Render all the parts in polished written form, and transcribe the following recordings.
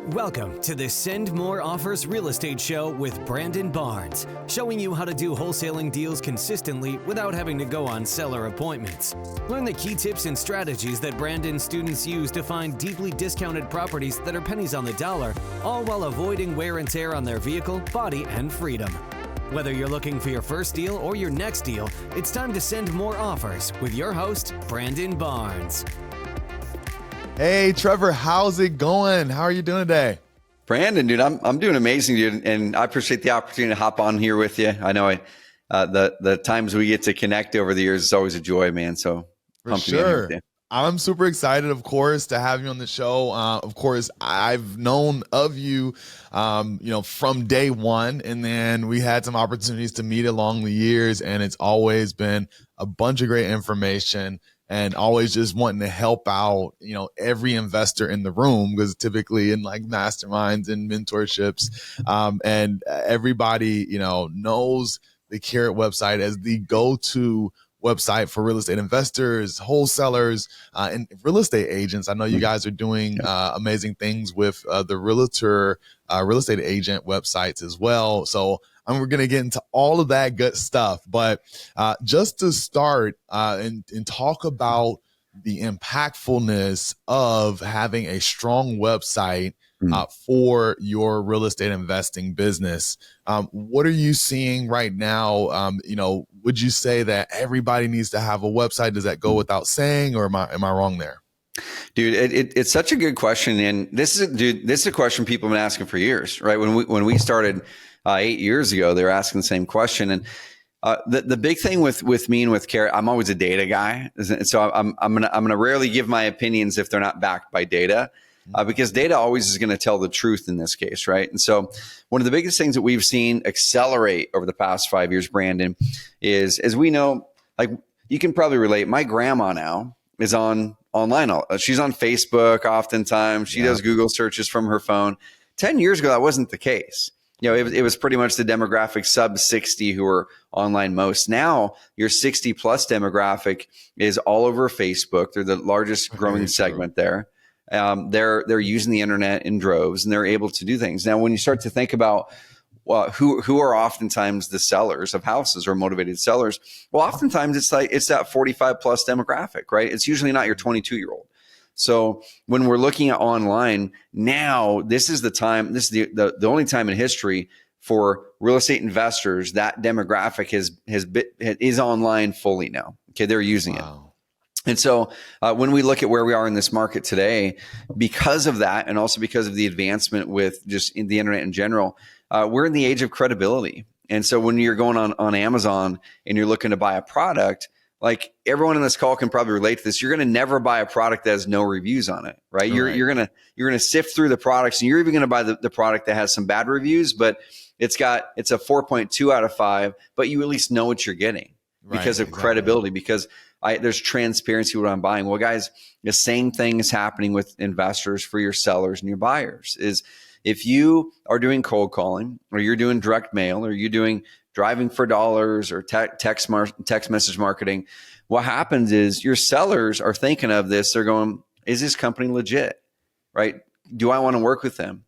Welcome to the Send More Offers Real Estate Show with Brandon Barnes, showing you how to do wholesaling deals consistently without having to go on seller appointments. Learn the key tips and strategies that Brandon's students use to find deeply discounted properties that are pennies on the dollar, all while avoiding wear and tear on their vehicle, body, and freedom. Whether you're looking for your first deal or your next deal, it's time to send more offers with your host, Brandon Barnes. Hey, Trevor, how's it going? How are you doing today? Brandon, dude, I'm doing amazing, dude, and I appreciate the opportunity to hop on here with you. I know the times we get to connect over the years is always a joy, man. So for sure, I'm super excited, of course, to have you on the show. Of course, I've known of you, from day one, and then we had some opportunities to meet along the years, and it's always been a bunch of great information. And always just wanting to help out, every investor in the room, because typically in like masterminds and mentorships, and everybody, knows the Carrot website as the go-to website for real estate investors, wholesalers, and real estate agents. I know you guys are doing amazing things with the real estate agent websites as well. So we're going to get into all of that good stuff. But just to start and talk about the impactfulness of having a strong website for your real estate investing business. What are you seeing right now? Would you say that everybody needs to have a website? Does that go without saying, or am I wrong there? Dude, it's such a good question. And this is a question people have been asking for years, right? When we started 8 years ago, they were asking the same question. And the big thing with me and with Carrot, I'm always a data guy. So I'm gonna rarely give my opinions if they're not backed by data, because data always is going to tell the truth in this case, right? And so one of the biggest things that we've seen accelerate over the past 5 years, Brandon, is, as we know, like you can probably relate, my grandma now is online. She's on Facebook oftentimes. She does Google searches from her phone. 10 years ago, that wasn't the case. It was pretty much the demographic sub 60 who are online most. Now your 60 plus demographic is all over Facebook. They're the largest growing segment there. They're using the internet in droves, and they're able to do things. Now, when you start to think about who are oftentimes the sellers of houses or motivated sellers, well, oftentimes it's that 45 plus demographic, right? It's usually not your 22-year-old. So when we're looking at online now, this is the time. This is the only time in history for real estate investors that demographic is online fully now. Okay, they're using it. And so when we look at where we are in this market today, because of that, and also because of the advancement with just in the internet in general, we're in the age of credibility. And so when you're going on Amazon and you're looking to buy a product, like everyone in this call can probably relate to this, you're going to never buy a product that has no reviews on it, right? You're going to sift through the products, and you're even going to buy the product that has some bad reviews, but it's a 4.2 out of 5, but you at least know what you're getting because of credibility, because there's transparency what I'm buying. Well, guys, the same thing is happening with investors for your sellers and your buyers. Is if you are doing cold calling, or you're doing direct mail, or you're doing driving for dollars, or text message marketing, what happens is your sellers are thinking of this. They're going, is this company legit, right? Do I want to work with them?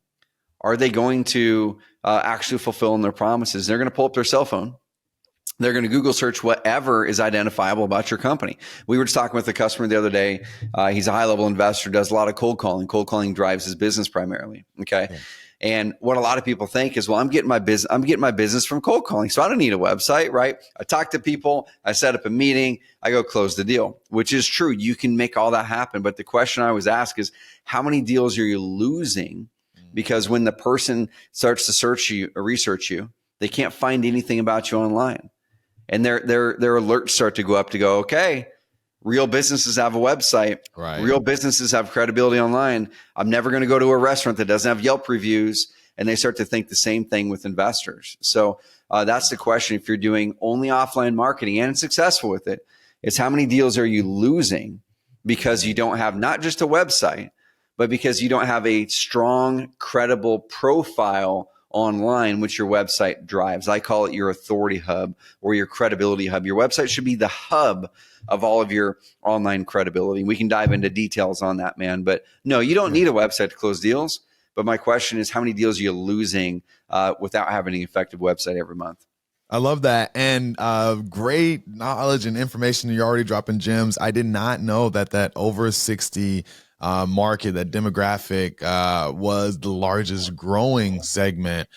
Are they going to actually fulfill on their promises? They're going to pull up their cell phone. They're going to Google search whatever is identifiable about your company. We were just talking with a customer the other day. He's a high-level investor, does a lot of cold calling. Cold calling drives his business primarily. Okay. Yeah. And what a lot of people think is, well, I'm getting my business from cold calling, so I don't need a website, right? I talk to people, I set up a meeting, I go close the deal, which is true. You can make all that happen. But the question I always ask is, how many deals are you losing? Because when the person starts to search you or research you, they can't find anything about you online. And their alerts start to go up to go, okay, real businesses have a website. Right. Real businesses have credibility online. I'm never going to go to a restaurant that doesn't have Yelp reviews. And they start to think the same thing with investors. So that's the question. If you're doing only offline marketing and successful with it, is how many deals are you losing because you don't have not just a website, but because you don't have a strong, credible profile online, which your website drives. I call it your authority hub or your credibility hub. Your website should be the hub of all of your online credibility. We can dive into details on that, man. But no, you don't need a website to close deals. But my question is, how many deals are you losing without having an effective website every month? I love that. And great knowledge and information. You're already dropping gems. I did not know that over 60 market, that demographic was the largest growing segment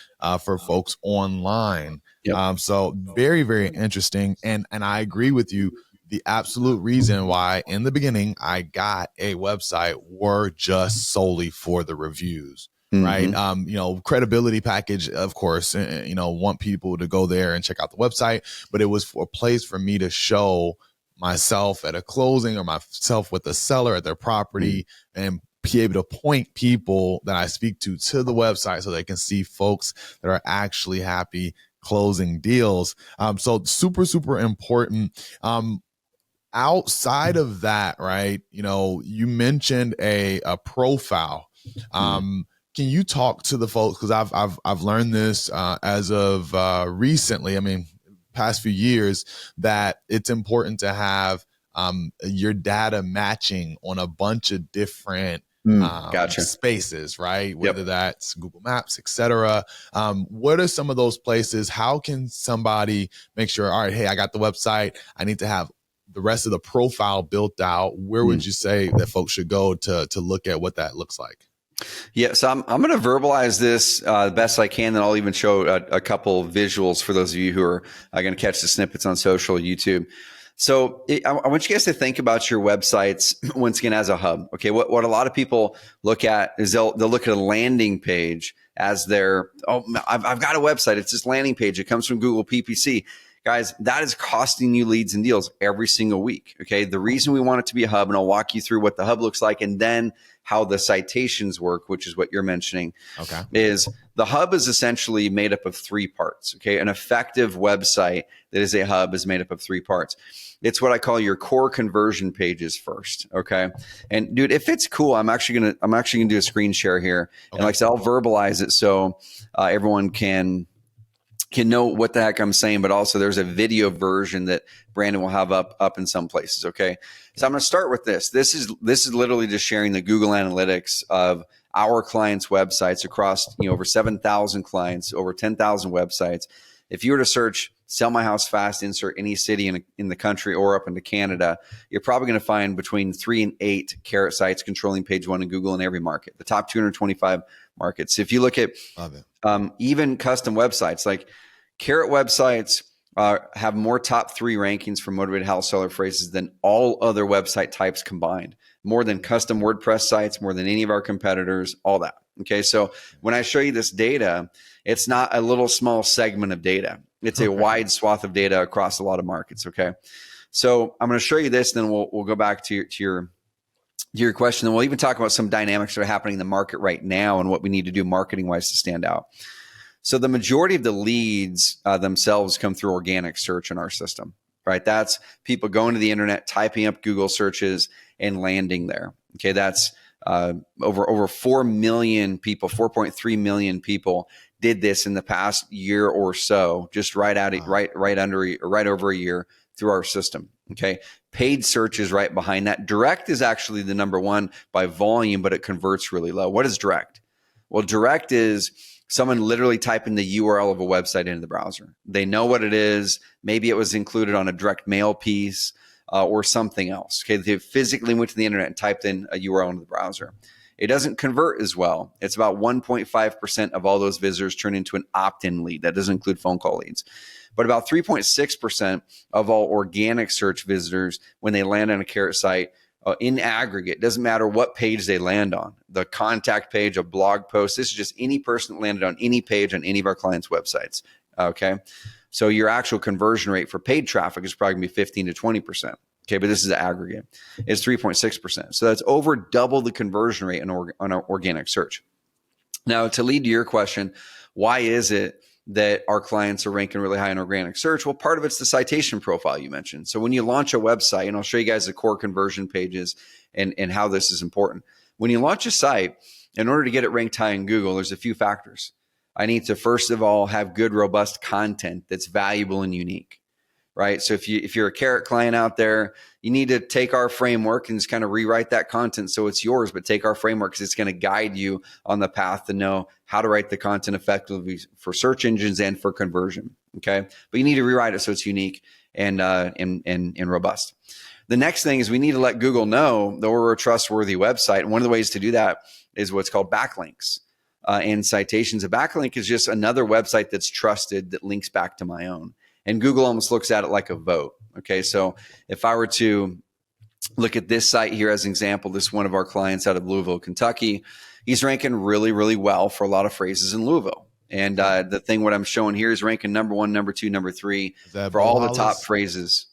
for folks online. Yep. So very, very interesting. And I agree with you. The absolute reason why in the beginning I got a website were just solely for the reviews. Right. Credibility package, of course, want people to go there and check out the website, but it was for a place for me to show myself at a closing or myself with the seller at their property and be able to point people that I speak to the website so they can see folks that are actually happy closing deals. So super, super important. Outside of that, right, you mentioned a profile. Can you talk to the folks? Because I've learned this as of recently. I mean, past few years, that it's important to have your data matching on a bunch of different Gotcha. spaces, right? Whether that's Google Maps, etc. What are some of those places? How can somebody make sure? All right, hey, I got the website. I need to have the rest of the profile built out. Where would you say that folks should go to look at what that looks like? Yeah, so I'm going to verbalize this the best I can. Then I'll even show a couple visuals for those of you who are going to catch the snippets on social, YouTube. So I want you guys to think about your websites once again as a hub. Okay, what a lot of people look at is they'll look at a landing page as their, I've got a website. It's this landing page. It comes from Google PPC. Guys, that is costing you leads and deals every single week. Okay. The reason we want it to be a hub, and I'll walk you through what the hub looks like and then how the citations work, which is what you're mentioning, is the hub is essentially made up of 3 parts. Okay. An effective website that is a hub is made up of 3 parts. It's what I call your core conversion pages first. Okay. And dude, if it's cool, I'm actually gonna do a screen share here. And like I said, I'll verbalize it so everyone can know what the heck I'm saying, but also there's a video version that Brandon will have up in some places. Okay. So I'm going to start with this. This is literally just sharing the Google Analytics of our clients' websites across, over 7,000 clients, over 10,000 websites. If you were to search "sell my house fast," insert any city in the country or up into Canada, you're probably going to find between 3 and 8 carrot sites controlling page 1 in Google in every market, the top 225 markets. If you look at even custom websites, like carrot websites have more top 3 rankings for motivated house seller phrases than all other website types combined, more than custom WordPress sites, more than any of our competitors, all that. Okay. So when I show you this data, it's not a little small segment of data. It's a wide swath of data across a lot of markets. Okay. So I'm going to show you this, then we'll go back to your question. And we'll even talk about some dynamics that are happening in the market right now and what we need to do marketing wise to stand out. So the majority of the leads themselves come through organic search in our system, right? That's people going to the internet, typing up Google searches and landing there. Okay. That's over 4 million people, 4.3 million people did this in the past year or so, just right over a year through our system. Okay. Paid search is right behind that. Direct is actually the number 1 by volume, but it converts really low. What is direct? Well, direct is someone literally typing the URL of a website into the browser. They know what it is. Maybe it was included on a direct mail piece or something else. Okay. They physically went to the internet and typed in a URL into the browser. It doesn't convert as well. It's about 1.5% of all those visitors turn into an opt-in lead. That doesn't include phone call leads. But about 3.6% of all organic search visitors, when they land on a carrot site, in aggregate, doesn't matter what page they land on, the contact page, a blog post, this is just any person that landed on any page on any of our clients' websites. Okay. So your actual conversion rate for paid traffic is probably going to be 15 to 20%. Okay, but this is the aggregate. It's 3.6%. So that's over double the conversion rate on our organic search. Now, to lead to your question, why is it that our clients are ranking really high in organic search? Well, part of it's the citation profile you mentioned. So when you launch a website, and I'll show you guys the core conversion pages and how this is important. When you launch a site, in order to get it ranked high in Google, there's a few factors. I need to, first of all, have good, robust content that's valuable and unique. right? So if you're a Carrot client out there, you need to take our framework and just kind of rewrite that content so it's yours, but take our framework because it's going to guide you on the path to know how to write the content effectively for search engines and for conversion. Okay, but you need to rewrite it so it's unique and robust. The next thing is we need to let Google know that we're a trustworthy website. And one of the ways to do that is what's called backlinks and citations. A backlink is just another website that's trusted that links back to my own. And Google almost looks at it like a vote. Okay, so if I were to look at this site here as an example, this is one of our clients out of Louisville, Kentucky. He's ranking really, really well for a lot of phrases in Louisville. And the thing what I'm showing here is ranking number 1, number 2, number 3 for all the top phrases.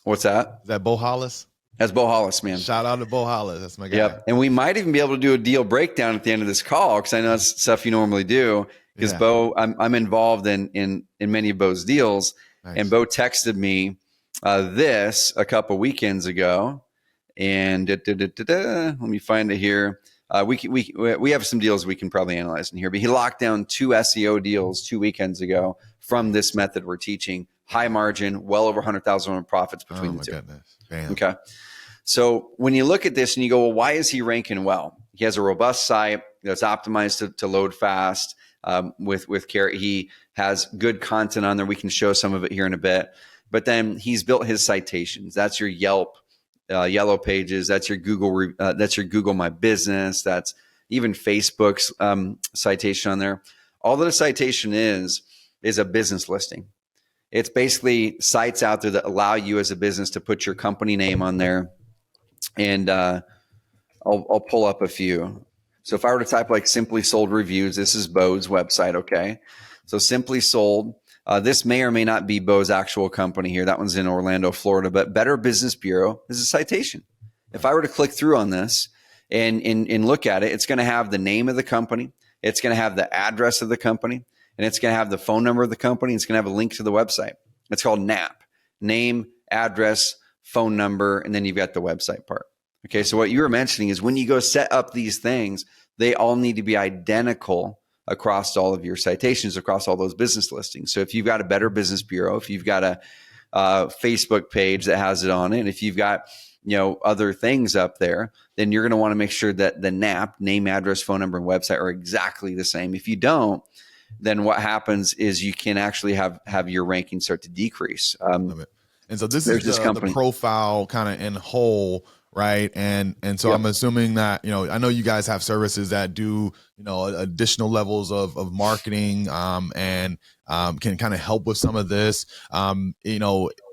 What's that? Is that Bo Hollis? That's Bo Hollis, man. Shout out to Bo Hollis. That's my guy. Yep. And we might even be able to do a deal breakdown at the end of this call because I know that's stuff you normally do. Because Bo, I'm involved in many of Bo's deals. Nice. And Bo texted me this a couple weekends ago. And let me find it here. We have some deals we can probably analyze in here. But he locked down 2 SEO deals 2 weekends ago from this method we're teaching. High margin, well over 100,000 in profits between the two. Goodness. Damn. Okay. So when you look at this and you go, well, why is he ranking well? He has a robust site that's optimized to load fast with Carrot. He has good content on there. We can show some of it here in a bit. But then he's built his citations. That's your Yelp, Yellow Pages. That's your Google. That's your Google My Business. That's even Facebook's citation on there. All that a citation is a business listing. It's basically sites out there that allow you as a business to put your company name on there. And I'll pull up a few. So if I were to type like Simply Sold Reviews, this is Bo's website, okay? So Simply Sold, this may or may not be Bo's actual company here. That one's in Orlando, Florida, but Better Business Bureau is a citation. If I were to click through on this and look at it, it's going to have the name of the company. It's going to have the address of the company. And it's going to have the phone number of the company. It's going to have a link to the website. It's called NAP, name, address, phone number, and then you've got the website part. Okay, so what you were mentioning is when you go set up these things, they all need to be identical across all of your citations, across all those business listings. So if you've got a Better Business Bureau, if you've got a Facebook page that has it on it, and if you've got other things up there, then you're going to want to make sure that the NAP, name, address, phone number, and website are exactly the same. If you don't, then what happens is you can actually have your ranking start to decrease. And so this is the profile kind of in whole, right? And so I'm assuming that, I know you guys have services that do, additional levels of marketing and can kind of help with some of this.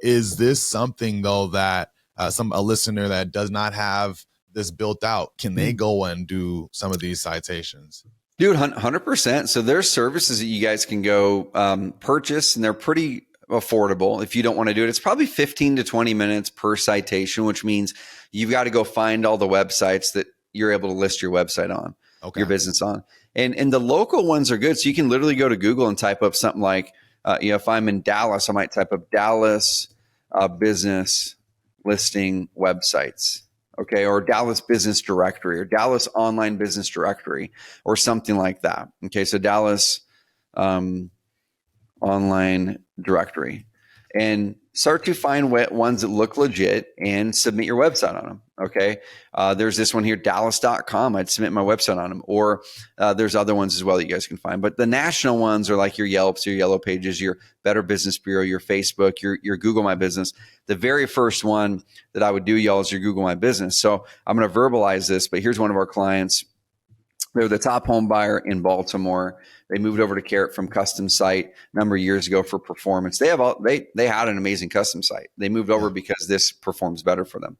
Is this something though that a listener that does not have this built out, can they go and do some of these citations? Dude, 100%. So there's services that you guys can go purchase, and they're pretty affordable if you don't want to do it. It's probably 15 to 20 minutes per citation, which means you've got to go find all the websites that you're able to list your website on, your business on. And the local ones are good. So you can literally go to Google and type up something like, if I'm in Dallas, I might type up Dallas business listing websites. Okay, or Dallas Business Directory or Dallas Online Business Directory or something like that. Okay, so Dallas Online Directory. And start to find ones that look legit and submit your website on them. Okay, there's this one here, Dallas.com. I'd submit my website on them. Or there's other ones as well that you guys can find. But the national ones are like your Yelps, your Yellow Pages, your Better Business Bureau, your Facebook, your Google My Business. The very first one that I would do, y'all, is your Google My Business. So I'm going to verbalize this, but here's one of our clients. They're the top home buyer in Baltimore. They moved over to Carrot from Custom Site a number of years ago for performance. They had an amazing custom site. They moved over because this performs better for them.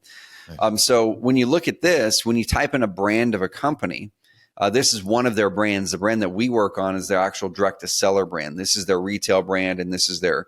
So when you look at this, when you type in a brand of a company, this is one of their brands. The brand that we work on is their actual direct-to-seller brand. This is their retail brand, and this is their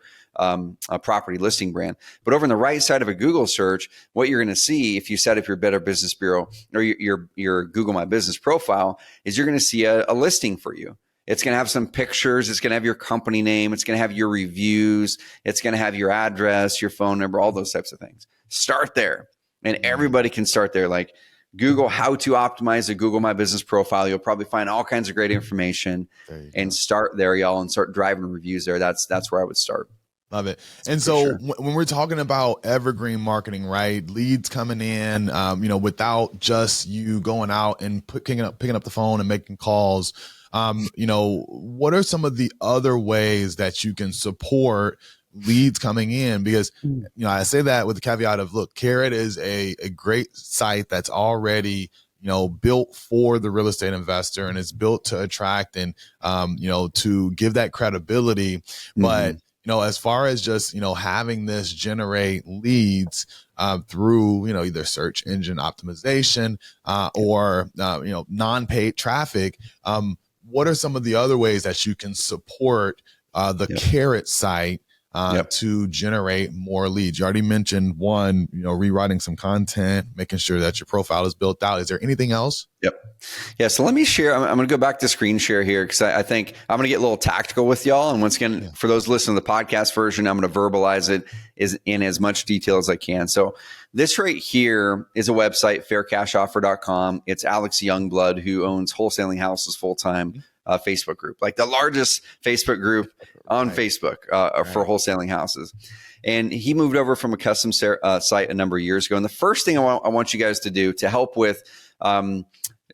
property listing brand. But over on the right side of a Google search, what you're going to see if you set up your Better Business Bureau or your Google My Business profile is you're going to see a listing for you. It's going to have some pictures. It's going to have your company name. It's going to have your reviews. It's going to have your address, your phone number, all those types of things. Start there. And everybody can start there. Like Google how to optimize a Google My Business profile. You'll probably find all kinds of great information and start there, y'all, and start driving reviews there. That's where I would start. Love it. And so when we're talking about evergreen marketing, right? Leads coming in, without just you going out and picking up the phone and making calls, what are some of the other ways that you can support leads coming in? Because, I say that with the caveat of, look, Carrot is a great site that's already, built for the real estate investor, and it's built to attract and, to give that credibility. But, as far as just, having this generate leads through, either search engine optimization or, non-paid traffic, what are some of the other ways that you can support the Carrot site to generate more leads? You already mentioned one, rewriting some content, making sure that your profile is built out. Is there anything else? Yeah. So let me share. I'm going to go back to screen share here because I think I'm going to get a little tactical with y'all. And once again, for those listening to the podcast version, I'm going to verbalize it in as much detail as I can. So this right here is a website, faircashoffer.com. It's Alex Youngblood, who owns Wholesaling Houses full-time Facebook group, like the largest Facebook group on Facebook for wholesaling houses. And he moved over from a custom site a number of years ago. And the first thing I want you guys to do to help with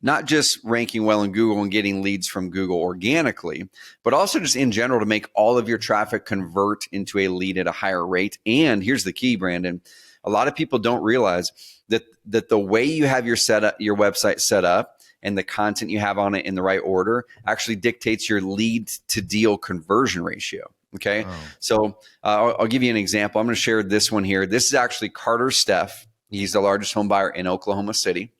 not just ranking well in Google and getting leads from Google organically, but also just in general to make all of your traffic convert into a lead at a higher rate. And here's the key, Brandon. A lot of people don't realize that the way you have your website set up and the content you have on it in the right order actually dictates your lead to deal conversion ratio. Okay. Oh. So I'll give you an example. I'm going to share this one here. This is actually Carter Steff. He's the largest home buyer in Oklahoma City.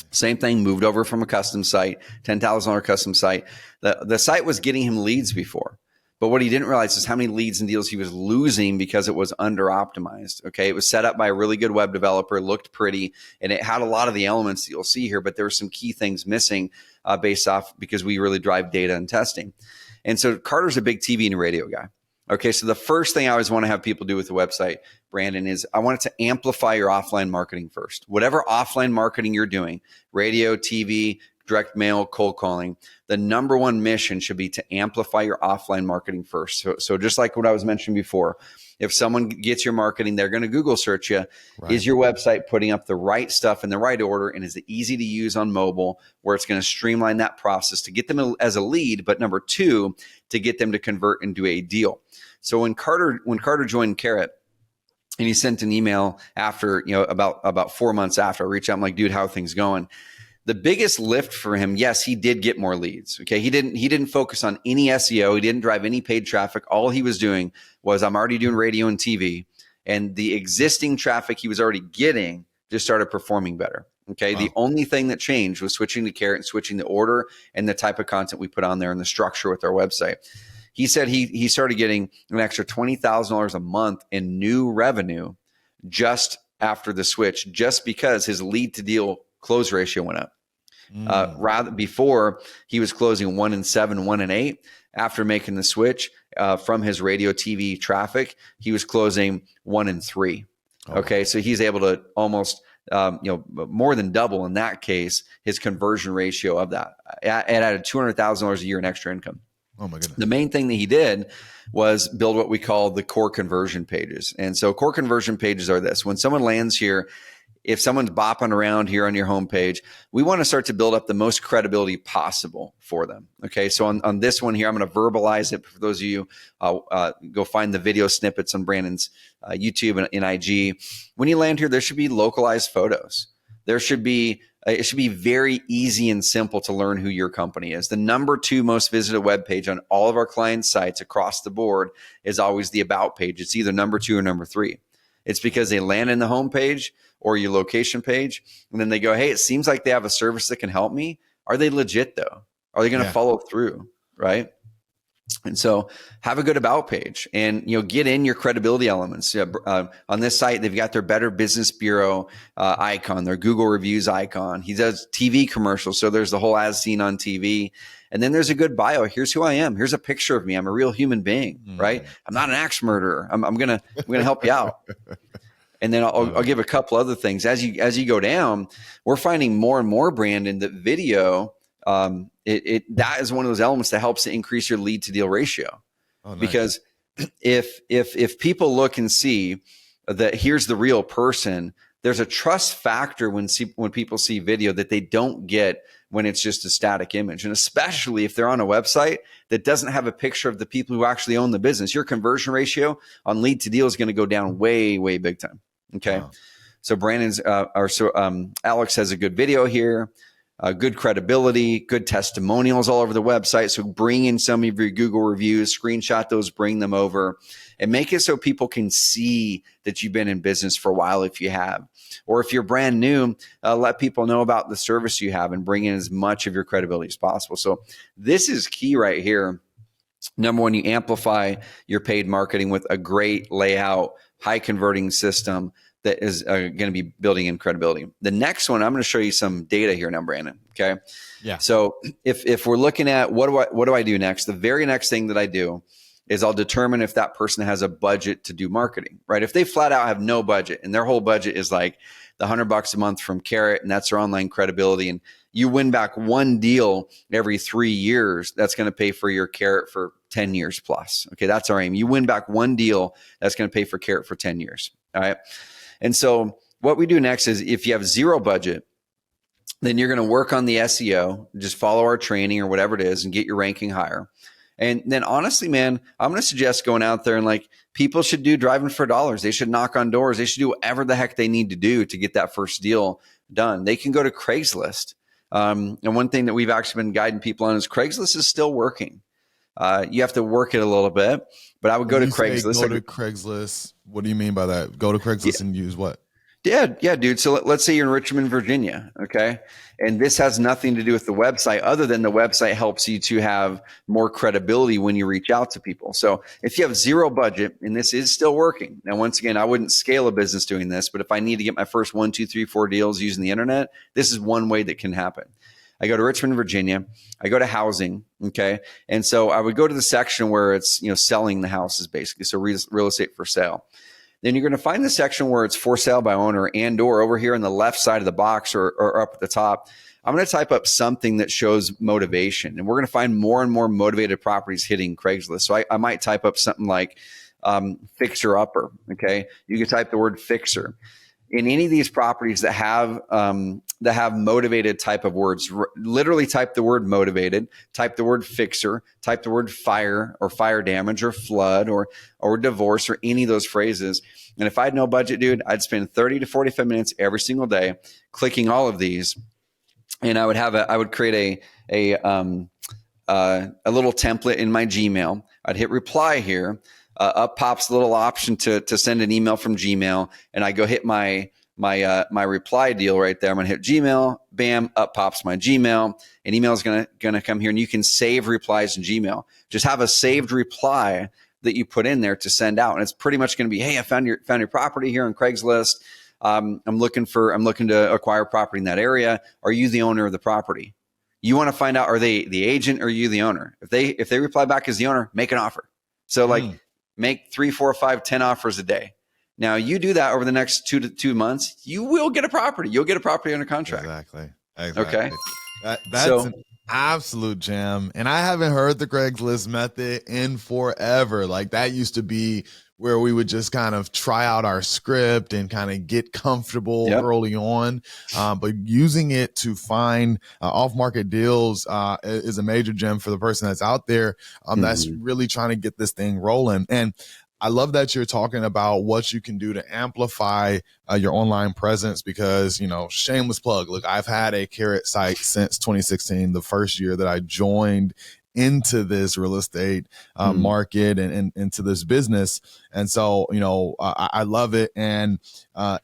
Same thing, moved over from a custom site, $10,000 custom site. The site was getting him leads before, but what he didn't realize is how many leads and deals he was losing because it was under optimized. Okay. It was set up by a really good web developer, looked pretty, and it had a lot of the elements that you'll see here, but there were some key things missing based off because we really drive data and testing. And so Carter's a big TV and radio guy. Okay, so the first thing I always want to have people do with the website, Brandon, is I want it to amplify your offline marketing first. Whatever offline marketing you're doing, radio, TV, direct mail, cold calling, the number one mission should be to amplify your offline marketing first. So just like what I was mentioning before, if someone gets your marketing, they're going to Google search you. Right. Is your website putting up the right stuff in the right order? And is it easy to use on mobile where it's going to streamline that process to get them as a lead? But number two, to get them to convert into a deal. So when Carter joined Carrot, and he sent an email after, about 4 months after I reached out, I'm like, dude, how are things going? The biggest lift for him, yes, he did get more leads. Okay. He didn't focus on any SEO. He didn't drive any paid traffic. All he was doing was I'm already doing radio and TV, and the existing traffic he was already getting just started performing better. Okay. Wow. The only thing that changed was switching to Carrot and switching the order and the type of content we put on there and the structure with our website. He said he started getting an extra $20,000 a month in new revenue just after the switch, just because his lead to deal close ratio went up. Rather before he was closing 1 in 7, 1 in 8. After making the switch from his radio TV traffic, he was closing 1 in 3. Oh. Okay, so he's able to almost more than double in that case his conversion ratio of that. It added $200,000 a year in extra income. Oh my goodness. The main thing that he did was build what we call the core conversion pages. And so core conversion pages are this. When someone lands here, if someone's bopping around here on your homepage, we want to start to build up the most credibility possible for them. Okay. So on this one here, I'm going to verbalize it for those of you, go find the video snippets on Brandon's YouTube and IG. When you land here, there should be localized photos. It should be very easy and simple to learn who your company is. The number 2 most visited web page on all of our clients' sites across the board is always the about page. It's either number 2 or number 3. It's because they land in the home page or your location page, and then they go, hey, it seems like they have a service that can help me. Are they legit though? Are they going to follow through? Right. And so have a good about page and, get in your credibility elements. On this site, they've got their Better Business Bureau icon, their Google reviews icon. He does TV commercials. So there's the whole as seen on TV. And then there's a good bio. Here's who I am. Here's a picture of me. I'm a real human being, right? I'm not an axe murderer. I'm going to help you out. And then I'll give a couple other things. As you go down, we're finding more and more, Brandon, that video, that is one of those elements that helps to increase your lead to deal ratio. Oh, nice. Because if people look and see that here's the real person, there's a trust factor when people see video that they don't get when it's just a static image. And especially if they're on a website that doesn't have a picture of the people who actually own the business, your conversion ratio on lead to deal is going to go down way, way big time. Okay. Wow. So Alex has a good video here, good credibility, good testimonials all over the website. So bring in some of your Google reviews, screenshot those, bring them over, and make it so people can see that you've been in business for a while if you have. Or if you're brand new, let people know about the service you have and bring in as much of your credibility as possible. So this is key right here. Number one, you amplify your paid marketing with a great layout, high converting system that is going to be building in credibility. The next one, I'm going to show you some data here now, Brandon. Okay. Yeah. So if we're looking at what do I do next? The very next thing that I do is I'll determine if that person has a budget to do marketing, right? If they flat out have no budget and their whole budget is like the $100 a month from Carrot and that's their online credibility, and you win back one deal every 3 years, that's going to pay for your Carrot for 10 years plus. Okay. That's our aim. You win back one deal, that's going to pay for Carrot for 10 years. All right. And so what we do next is if you have zero budget, then you're going to work on the SEO, just follow our training or whatever it is and get your ranking higher. And then honestly, man, I'm going to suggest going out there and like people should do driving for dollars. They should knock on doors. They should do whatever the heck they need to do to get that first deal done. They can go to Craigslist. And one thing that we've actually been guiding people on is Craigslist is still working. You have to work it a little bit, but I would go to Craigslist. Go to Craigslist. What do you mean by that? Go to Craigslist and use what? Yeah, dude. So let's say you're in Richmond, Virginia, okay? And this has nothing to do with the website other than the website helps you to have more credibility when you reach out to people. So if you have zero budget and this is still working, now once again, I wouldn't scale a business doing this, but if I need to get my first 1, 2, 3, 4 deals using the internet, this is one way that can happen. I go to Richmond, Virginia. I go to housing, okay? And so I would go to the section where it's, selling the houses basically, so real estate for sale. Then you're going to find the section where it's for sale by owner and or over here on the left side of the box or up at the top. I'm going to type up something that shows motivation. And we're going to find more and more motivated properties hitting Craigslist. So I might type up something like fixer upper, okay? You can type the word fixer. In any of these properties that have motivated type of words, literally type the word motivated, type the word fixer, type the word fire or fire damage or flood or divorce or any of those phrases. And if I had no budget, dude, I'd spend 30 to 45 minutes every single day clicking all of these. And I would create a little template in my Gmail. I'd hit reply here. Up pops a little option to send an email from Gmail, and I go hit my reply deal right there. I'm gonna hit Gmail, bam, up pops my Gmail, and email is gonna come here, and you can save replies in Gmail. Just have a saved reply that you put in there to send out, and it's pretty much gonna be, hey, I found your property here on Craigslist. I'm looking to acquire property in that area. Are you the owner of the property? You want to find out, are they the agent or are you the owner? If they reply back as the owner, make an offer. So make 3, 4, 5, 10 offers a day. Now you do that over the next 2 months, you will get a property. You'll get a property under contract. Exactly. Okay. That's an absolute gem. And I haven't heard the Craigslist method in forever. Like that used to be where we would just kind of try out our script and kind of get comfortable early on. But using it to find off-market deals is a major gem for the person that's out there that's really trying to get this thing rolling. And I love that you're talking about what you can do to amplify your online presence because, shameless plug. Look, I've had a Carrot site since 2016, the first year that I joined into this real estate market and into this business. And so, I love it. And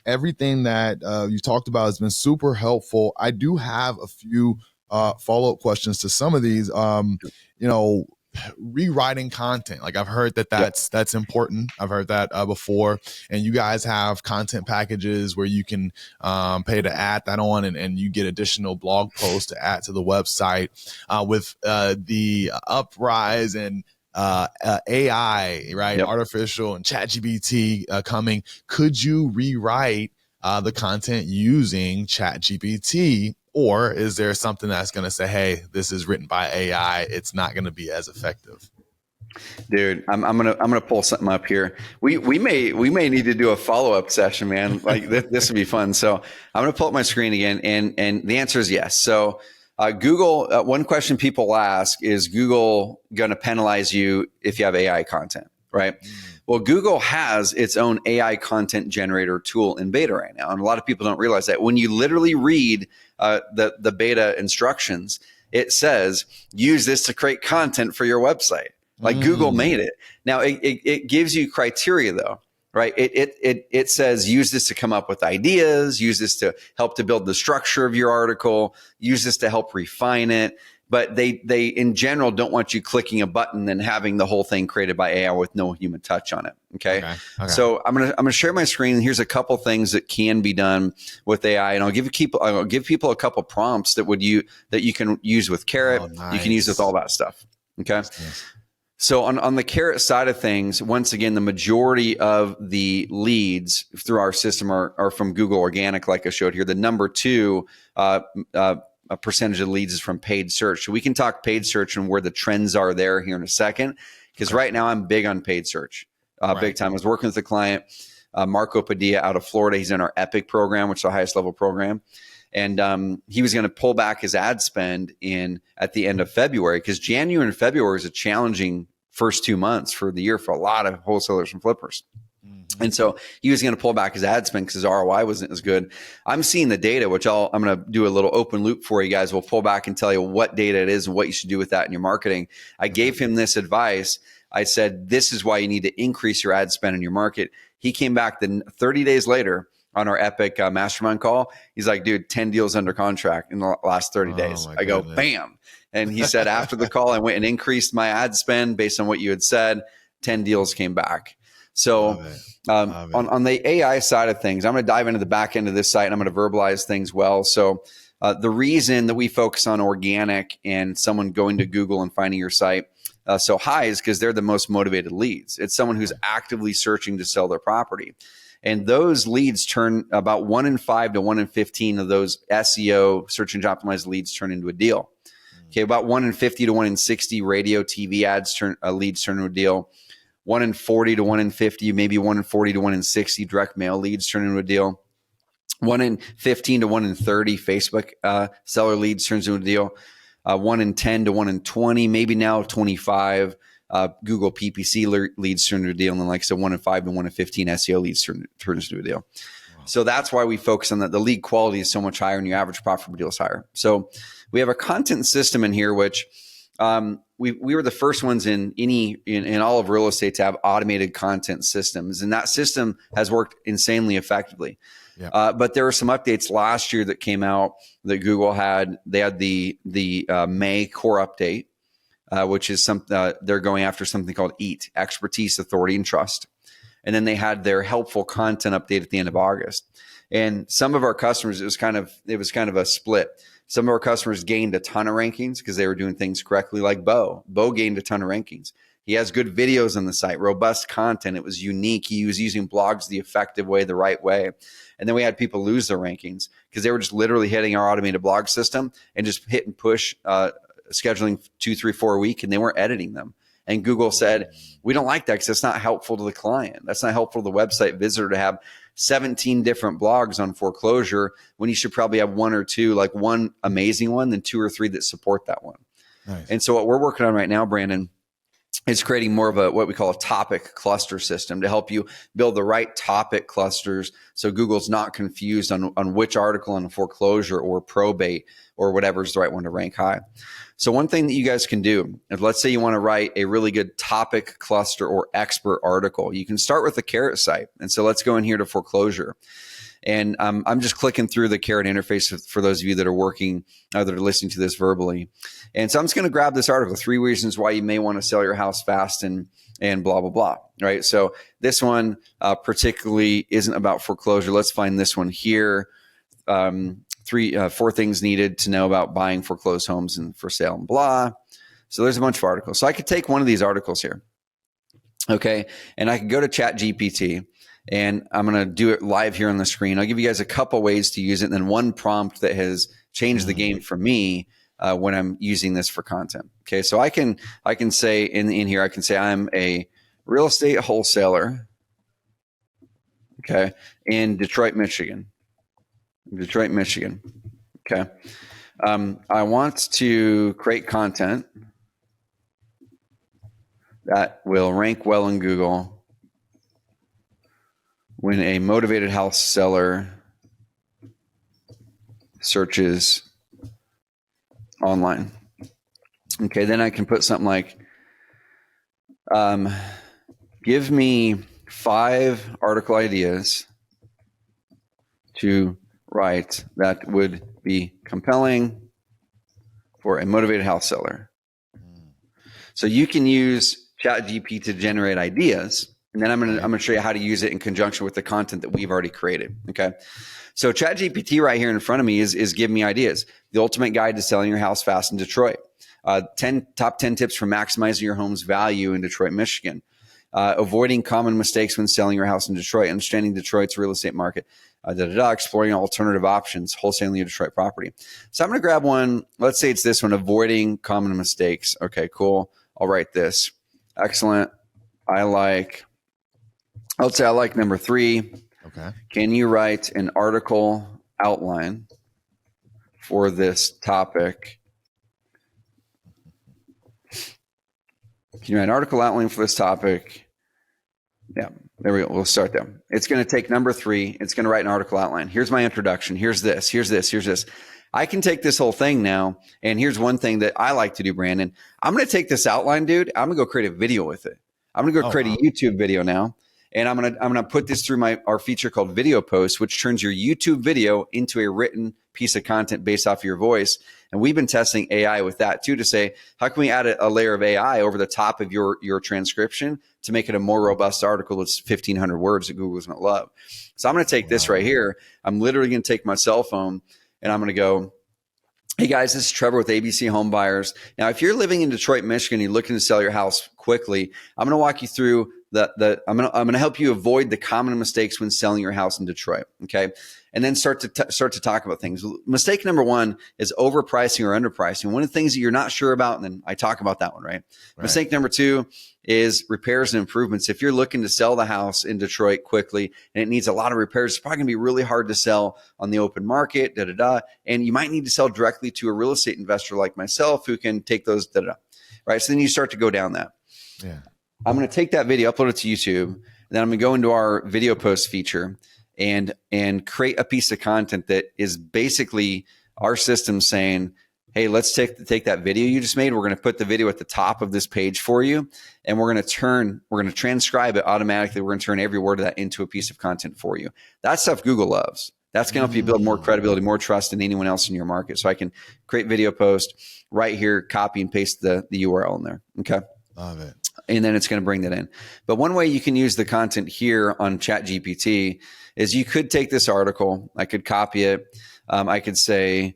everything that you talked about has been super helpful. I do have a few follow-up questions to some of these. Rewriting content. Like I've heard that's important. I've heard that before. And you guys have content packages where you can pay to add that on and you get additional blog posts to add to the website with the uprise and AI, right? Yep. Artificial and ChatGPT coming. Could you rewrite the content using ChatGPT? Or is there something that's going to say, hey, this is written by AI, it's not going to be as effective? Dude, I'm gonna pull something up here. We may need to do a follow-up session, man. Like this would be fun. So I'm gonna pull up my screen again, and the answer is yes. So Google, one question people ask is Google gonna penalize you if you have AI content, right? Well, Google has its own AI content generator tool in beta right now, and a lot of people don't realize that when you literally read the beta instructions, it says use this to create content for your website. Like Google made it. Now it gives you criteria though, right? It says use this to come up with ideas, use this to help to build the structure of your article, use this to help refine it. But they in general don't want you clicking a button and having the whole thing created by AI with no human touch on it. Okay. So I'm gonna share my screen. Here's a couple things that can be done with AI, and I'll give people a couple prompts that you can use with Carrot. Nice. You can use with all that stuff. Okay. Nice. So on the Carrot side of things, once again, the majority of the leads through our system are from Google Organic, like I showed here. The number 2 a percentage of leads is from paid search. So we can talk paid search and where the trends are there here in a second, because right now I'm big on paid search, big time. I was working with a client, Marco Padilla out of Florida. He's in our Epic program, which is the highest level program. And he was going to pull back his ad spend at the end of February, because January and February is a challenging first 2 months for the year for a lot of wholesalers and flippers. And so he was going to pull back his ad spend because his ROI wasn't as good. I'm seeing the data, which I'm going to do a little open loop for you guys. We'll pull back and tell you what data it is and what you should do with that in your marketing. I gave him this advice. I said, this is why you need to increase your ad spend in your market. He came back then 30 days later on our Epic mastermind call. He's like, dude, 10 deals under contract in the last 30 days. I go, bam. And he said, after the call, I went and increased my ad spend based on what you had said. 10 deals came back. So on the AI side of things, I'm going to dive into the back end of this site and I'm going to verbalize things well. So the reason that we focus on organic and someone going to Google and finding your site so high is because they're the most motivated leads. It's someone who's actively searching to sell their property. And those leads turn about 1 in 5 to 1 in 15 of those SEO search engine optimized leads turn into a deal. Okay, about 1 in 50 to 1 in 60 radio, TV ads leads turn into a deal. 1 in 40 to 1 in 50, maybe 1 in 40 to 1 in 60 direct mail leads turn into a deal. 1 in 15 to 1 in 30 Facebook seller leads turns into a deal. 1 in 10 to 1 in 20, maybe now 25 Google PPC leads turn into a deal. And then like I said, 1 in 5 to 1 in 15 SEO leads turns into a deal. Wow. So that's why we focus on that. The lead quality is so much higher and your average profit per deal is higher. So we have a content system in here, which we were the first ones in all of real estate to have automated content systems, and that system has worked insanely effectively. Yeah. But there were some updates last year that came out that Google had. They had the May core update, which is they're going after something called EAT, expertise, authority, and trust. And then they had their helpful content update at the end of August. And some of our customers, it was kind of a split. Some of our customers gained a ton of rankings because they were doing things correctly, like Bo. Bo gained a ton of rankings. He has good videos on the site, robust content. It was unique. He was using blogs the effective way, the right way. And then we had people lose their rankings because they were just literally hitting our automated blog system and just hit and push scheduling 2, 3, 4 a week, and they weren't editing them. And Google said, we don't like that because it's not helpful to the client. That's not helpful to the website visitor to have 17 different blogs on foreclosure when you should probably have 1 or 2, like one amazing one, then 2 or 3 that support that one. Nice. And so what we're working on right now, Brandon, is creating more of what we call a topic cluster system to help you build the right topic clusters so Google's not confused on which article on foreclosure or probate or whatever is the right one to rank high. So one thing that you guys can do, if let's say you want to write a really good topic cluster or expert article, you can start with the Carrot site. And so let's go in here to foreclosure. And I'm just clicking through the Carrot interface for those of you that are working, that are listening to this verbally. And so I'm just going to grab this article, 3 reasons why you may want to sell your house fast and blah, blah, blah. Right. So this one particularly isn't about foreclosure. Let's find this one here. 4 things needed to know about buying foreclosed homes and for sale and blah. So there's a bunch of articles. So I could take one of these articles here. Okay. And I could go to ChatGPT. And I'm going to do it live here on the screen. I'll give you guys a couple ways to use it. And then one prompt that has changed the game for me when I'm using this for content. Okay, so I can say in here, I can say I'm a real estate wholesaler, okay, in Detroit, Michigan. Okay. I want to create content that will rank well in Google when a motivated house seller searches online. Okay, then I can put something like, give me 5 article ideas to write that would be compelling for a motivated house seller. So you can use ChatGPT to generate ideas, and then I'm going to show you how to use it in conjunction with the content that we've already created. Okay. So ChatGPT right here in front of me is giving me ideas. The ultimate guide to selling your house fast in Detroit. Top 10 tips for maximizing your home's value in Detroit, Michigan. Avoiding common mistakes when selling your house in Detroit. Understanding Detroit's real estate market. Exploring alternative options. Wholesaling your Detroit property. So I'm going to grab one. Let's say it's this one. Avoiding common mistakes. Okay, cool. I'll write this. Excellent. Let's say I like number 3. Okay. Can you write an article outline for this topic? Can you write an article outline for this topic? Yeah, there we go. We'll start there. It's going to take number 3. It's going to write an article outline. Here's my introduction. Here's this. Here's this. Here's this. I can take this whole thing now. And here's one thing that I like to do, Brandon. I'm going to take this outline, dude. I'm going to go create a video with it. I'm going to go create a YouTube video now. And I'm gonna put this through our feature called Video Post, which turns your YouTube video into a written piece of content based off of your voice. And we've been testing AI with that too, to say, how can we add a layer of AI over the top of your transcription to make it a more robust article that's 1,500 words that Google's gonna love. So I'm gonna take this right here. I'm literally gonna take my cell phone and I'm gonna go, hey guys, this is Trevor with ABC Home Buyers. Now, if you're living in Detroit, Michigan, you're looking to sell your house quickly, I'm gonna walk you through I'm going to help you avoid the common mistakes when selling your house in Detroit. Okay. And then start to talk about things. Mistake number 1 is overpricing or underpricing. One of the things that you're not sure about, and then I talk about that one, right? Mistake number 2 is repairs and improvements. If you're looking to sell the house in Detroit quickly and it needs a lot of repairs, it's probably going to be really hard to sell on the open market, and you might need to sell directly to a real estate investor like myself who can take those, right? So then you start to go down that. Yeah. I'm going to take that video, upload it to YouTube, and then I'm going to go into our video post feature and create a piece of content that is basically our system saying, hey, let's take that video you just made. We're going to put the video at the top of this page for you, and we're going to transcribe it automatically. We're going to turn every word of that into a piece of content for you. That stuff Google loves. That's going to help you build more credibility, more trust than anyone else in your market. So I can create video post right here, copy and paste the URL in there. Okay. Love it. And then it's going to bring that in. But one way you can use the content here on ChatGPT is you could take this article. I could copy it. I could say,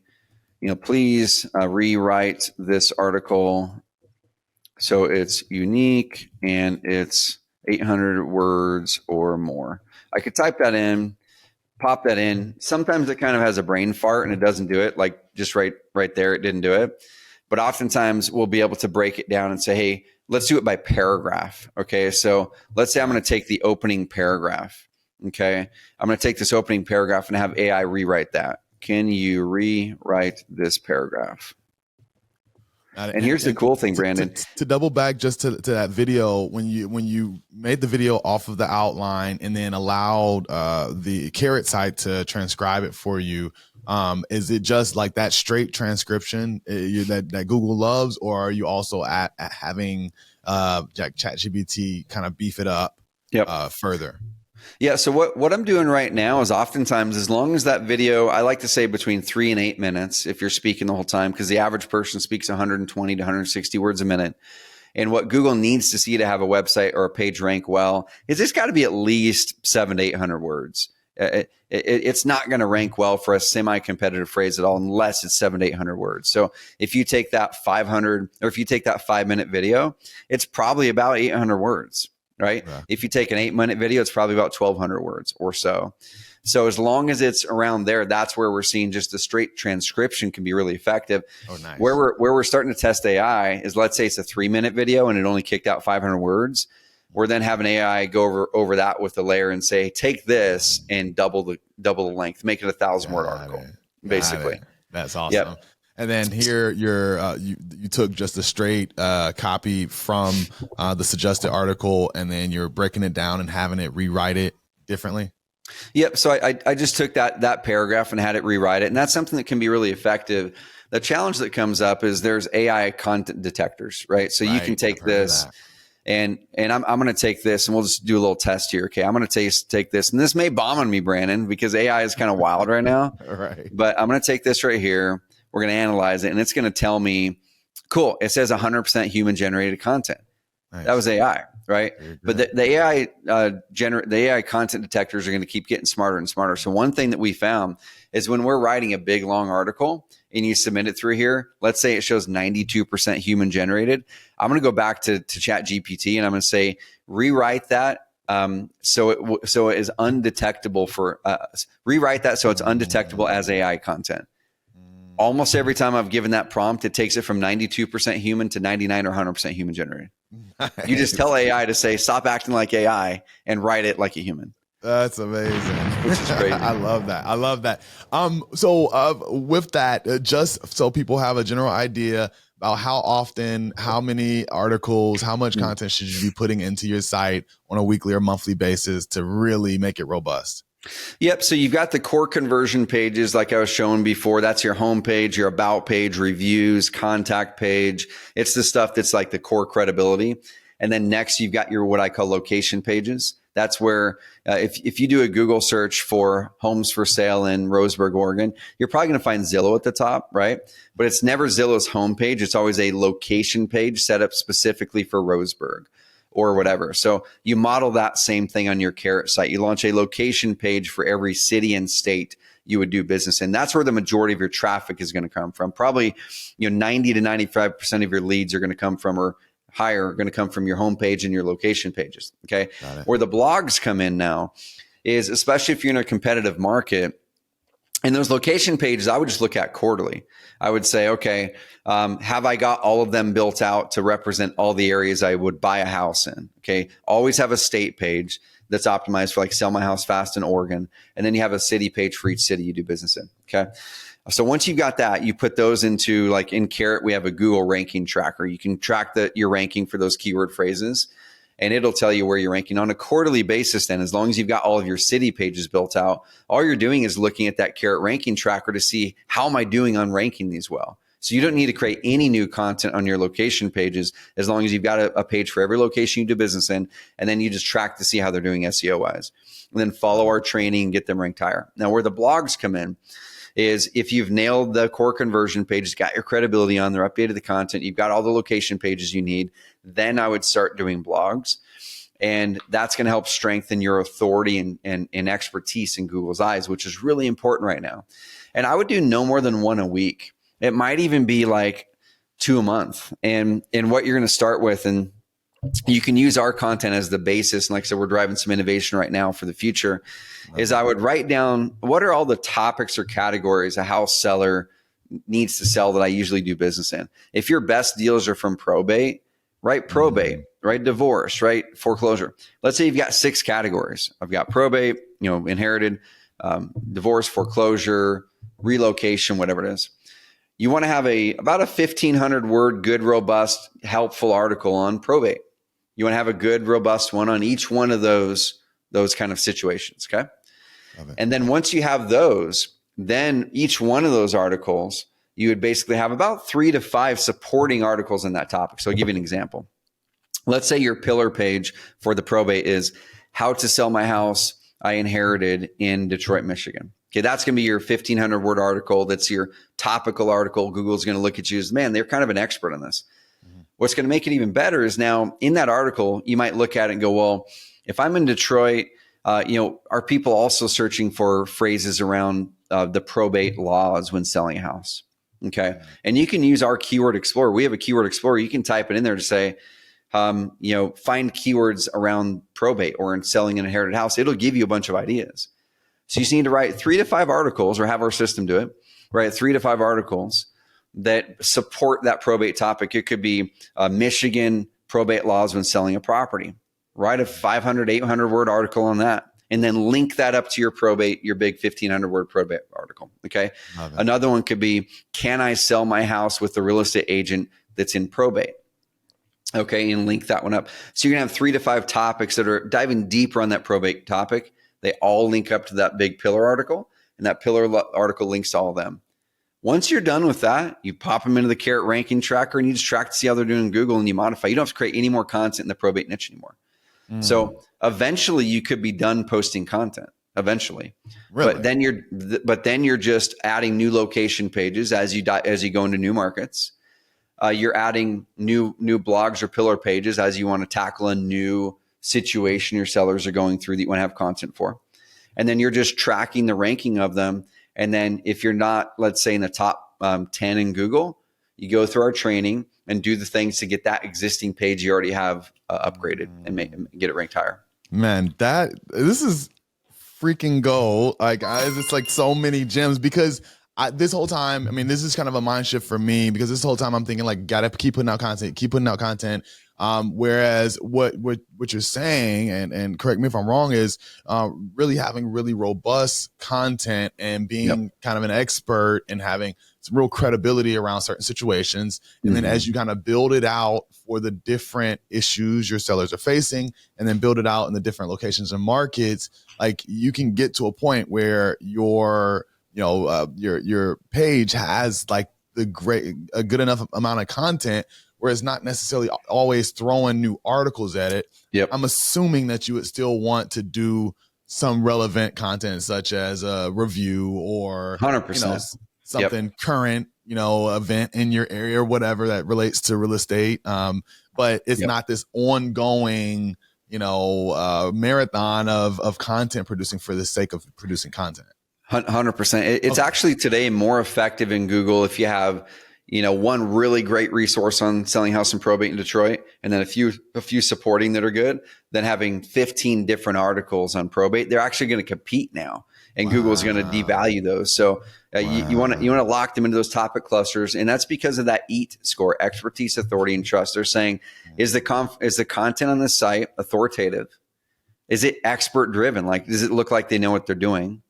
please rewrite this article so it's unique and it's 800 words or more. I could type that in, pop that in. Sometimes it kind of has a brain fart and it doesn't do it. Like just right there, it didn't do it. But oftentimes we'll be able to break it down and say, hey, let's do it by paragraph. Okay. So let's say I'm going to take the opening paragraph. Okay. I'm going to take this opening paragraph and have AI rewrite that. Can you rewrite this paragraph? And here's the cool thing, Brandon. To double back just to that video, when you made the video off of the outline and then allowed the Carrot site to transcribe it for you, is it just like that straight transcription that Google loves, or are you also at having ChatGPT kind of beef it up further? Yeah. So what I'm doing right now is oftentimes, as long as that video, I like to say between 3 and 8 minutes if you're speaking the whole time, because the average person speaks 120 to 160 words a minute. And what Google needs to see to have a website or a page rank well is it's got to be at least 700 to 800 words. It's not going to rank well for a semi-competitive phrase at all unless it's 700 to 800 words. So if you take that 500 or if you take that 5-minute video, it's probably about 800 words. Right. Yeah. If you take an 8-minute video, it's probably about 1,200 words or so. So as long as it's around there, that's where we're seeing just the straight transcription can be really effective. Oh, nice. Where we're starting to test AI is, let's say it's a 3-minute video and it only kicked out 500 words. We're then having AI go over that with the layer and say, take this and double the length, make it 1,000-word article, basically. That's awesome. Yep. And then here you took just a straight copy from the suggested article, and then you're breaking it down and having it rewrite it differently. Yep. So I just took that paragraph and had it rewrite it, and that's something that can be really effective. The challenge that comes up is there's AI content detectors, right? So you can take this. And I'm going to take this, and we'll just do a little test here. Okay, I'm going to take this, and this may bomb on me, Brandon, because AI is kind of wild right now. Right. But I'm going to take this right here. We're going to analyze it, and it's going to tell me, cool, it says 100% human generated content. Nice. That was AI, right? But the AI content detectors are going to keep getting smarter and smarter. So one thing that we found is when we're writing a big long article and you submit it through here, let's say it shows 92% human generated. I'm going to go back to Chat GPT and I'm going to say, rewrite that. So it is undetectable rewrite that so it's undetectable as AI content. Almost every time I've given that prompt, it takes it from 92% human to 99 or 100% human generated. Nice. You just tell AI to say, stop acting like AI and write it like a human. That's amazing. Which is crazy. I love that. So with that, just so people have a general idea about how often, how many articles, how much content should you be putting into your site on a weekly or monthly basis to really make it robust? Yep. So you've got the core conversion pages like I was showing before. That's your home page, your about page, reviews, contact page. It's the stuff that's like the core credibility. And then next you've got your what I call location pages. That's where if you do a Google search for homes for sale in Roseburg, Oregon, you're probably going to find Zillow at the top, right? But it's never Zillow's homepage. It's always a location page set up specifically for Roseburg or whatever. So you model that same thing on your Carrot site. You launch a location page for every city and state you would do business in. That's where the majority of your traffic is going to come from. Probably 90 to 95% of your leads are going to come from, or higher, are going to come from your homepage and your location pages. Okay. Where the blogs come in now is, especially if you're in a competitive market, and those location pages, I would just look at quarterly. I would say, okay, have I got all of them built out to represent all the areas I would buy a house in? Okay. Always have a state page that's optimized for like sell my house fast in Oregon. And then you have a city page for each city you do business in. Okay. So once you've got that, you put those into, like in Carrot, we have a Google ranking tracker. You can track your ranking for those keyword phrases, and it'll tell you where you're ranking on a quarterly basis. Then, as long as you've got all of your city pages built out, all you're doing is looking at that Carrot ranking tracker to see, how am I doing on ranking these well? So you don't need to create any new content on your location pages, as long as you've got a page for every location you do business in, and then you just track to see how they're doing SEO wise, and then follow our training and get them ranked higher. Now, where the blogs come in is, if you've nailed the core conversion pages, got your credibility on there, updated the content, you've got all the location pages you need, then I would start doing blogs. And that's going to help strengthen your authority and expertise in Google's eyes, which is really important right now. And I would do no more than one a week. It might even be like 2 a month. And what you're going to start with, and you can use our content as the basis. And like I said, we're driving some innovation right now for the future, is I would write down, what are all the topics or categories a house seller needs to sell that I usually do business in? If your best deals are from probate, write probate, write divorce, write foreclosure. Let's say you've got 6 categories. I've got probate, inherited, divorce, foreclosure, relocation, whatever it is. You want to have about a 1,500 word, good, robust, helpful article on probate. You want to have a good, robust one on each one of those kind of situations. Okay. And then once you have those, then each one of those articles, you would basically have about 3 to 5 supporting articles in that topic. So I'll give you an example. Let's say your pillar page for the probate is how to sell my house I inherited in Detroit, Michigan. Okay, that's going to be your 1,500 word article. That's your topical article. Google's going to look at you as, man, they're kind of an expert on this. What's going to make it even better is, now in that article, you might look at it and go, well, if I'm in Detroit, are people also searching for phrases around the probate laws when selling a house? Okay. And you can use our keyword explorer. We have a keyword explorer. You can type it in there to say, find keywords around probate or in selling an inherited house. It'll give you a bunch of ideas. So you just need to write 3 to 5 articles, or have our system do it. Write 3 to 5 articles that support that probate topic. It could be Michigan probate laws when selling a property. Write a 500, 800 word article on that, and then link that up to your probate, your big 1,500 word probate article. Okay. Another one could be, can I sell my house with the real estate agent that's in probate? Okay. And link that one up. So you're going to have 3 to 5 topics that are diving deeper on that probate topic. They all link up to that big pillar article, and that pillar article links to all of them. Once you're done with that, you pop them into the Carrot ranking tracker, and you just track to see how they're doing in Google, and you modify. You don't have to create any more content in the probate niche anymore. So eventually you could be done posting content eventually. Really? But then you're just adding new location pages as you go into new markets. You're adding new blogs or pillar pages as you want to tackle a new situation your sellers are going through that you want to have content for. And then you're just tracking the ranking of them. And then if you're not, let's say, in the top 10 in Google, you go through our training and do the things to get that existing page you already have upgraded and get it ranked higher. Man, this is freaking gold. Like, it's like so many gems, because this whole time, I mean, this is kind of a mind shift for me, because this whole time I'm thinking, like, gotta keep putting out content. Whereas what you're saying, and correct me if I'm wrong, is really having really robust content and being kind of an expert and having some real credibility around certain situations. And then as you kind of build it out for the different issues your sellers are facing, and then build it out in the different locations and markets, like, you can get to a point where your page has like a good enough amount of content where it's not necessarily always throwing new articles at it. Yep. I'm assuming that you would still want to do some relevant content, such as a review or 100%. Something current, event in your area or whatever that relates to real estate. But it's not this ongoing, marathon of content producing for the sake of producing content. 100%. It's actually today more effective in Google if you have, one really great resource on selling house and probate in Detroit, and then a few supporting that are good, than having 15 different articles on probate. They're actually going to compete now, and Google is going to devalue those. So you want to lock them into those topic clusters, and that's because of that EAT score: expertise, authority, and trust. They're saying, is the content on this site authoritative? Is it expert driven? Like, does it look like they know what they're doing?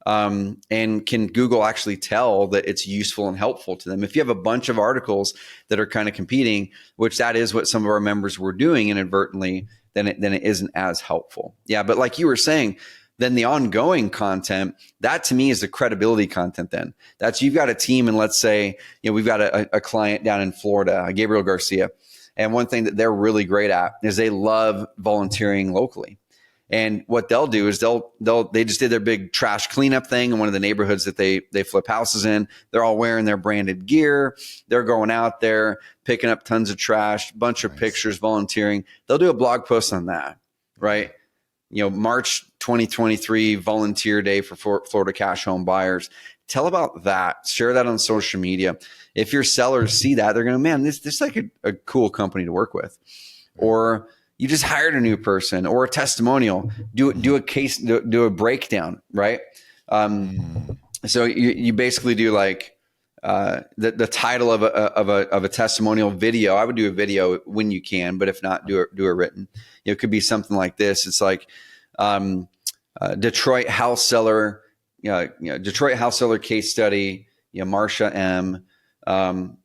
And can Google actually tell that it's useful and helpful to them? If you have a bunch of articles that are kind of competing, which that is what some of our members were doing inadvertently, then it isn't as helpful. Yeah. But like you were saying, then the ongoing content, that to me is the credibility content. Then that's, you've got a team, and let's say, we've got a client down in Florida, Gabriel Garcia. And one thing that they're really great at is they love volunteering locally. And what they'll do is they just did their big trash cleanup thing in one of the neighborhoods that they flip houses in. They're all wearing their branded gear. They're going out there, picking up tons of trash, bunch of pictures, volunteering. They'll do a blog post on that, right? March 2023 volunteer day for Florida cash home buyers. Tell about that. Share that on social media. If your sellers see that, they're going to, man, this is like a cool company to work with. Or you just hired a new person, or a testimonial, do a case, do a breakdown, right? So you basically do like the title of a testimonial video. I would do a video when you can, but if not, do a written. It could be something like this. It's like Detroit house seller, Detroit house seller case study. Marsha M.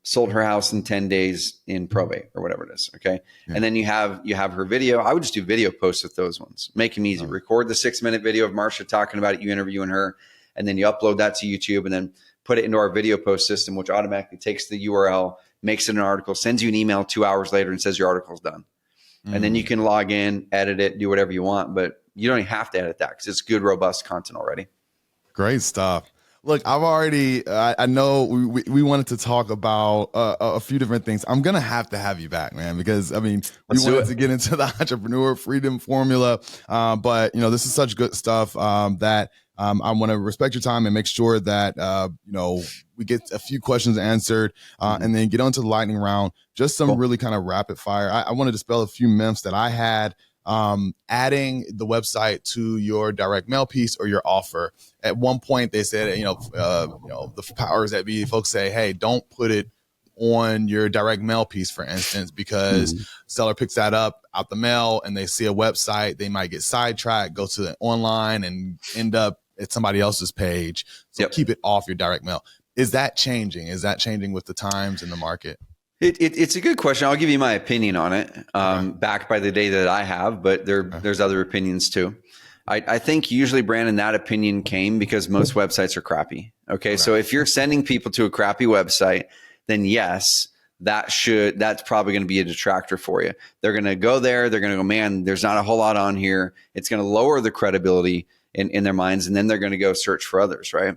Sold her house in 10 days in probate, or whatever it is. Okay. Yeah. And then you have her video. I would just do video posts with those ones. Make them easy. Record the 6-minute video of Marsha talking about it, you interviewing her, and then you upload that to YouTube, and then put it into our video post system, which automatically takes the URL, makes it an article, sends you an email 2 hours later and says your article's done. And then you can log in, edit it, do whatever you want, but you don't even have to edit that because it's good, robust content already. Great stuff. Look, I know we wanted to talk about a few different things. I'm going to have you back, man, because we wanted to get into the entrepreneur freedom formula. But this is such good stuff that I want to respect your time and make sure that, we get a few questions answered and then get on to the lightning round. Just some really kind of rapid fire. I want to dispel a few myths that I had adding the website to your direct mail piece or your offer. At one point, they said, the powers that be, folks say, hey, don't put it on your direct mail piece, for instance, because seller picks that up out the mail and they see a website, they might get sidetracked, go to the online and end up at somebody else's page. So keep it off your direct mail. Is that changing? Is that changing with the times in the market? It's a good question. I'll give you my opinion on it, backed by the data that I have, but there's other opinions too. I think usually, Brandon, that opinion came because most websites are crappy. Okay. So if you're sending people to a crappy website, then yes, that's probably going to be a detractor for you. They're going to go there. They're going to go, man, there's not a whole lot on here. It's going to lower the credibility in their minds. And then they're going to go search for others. Right.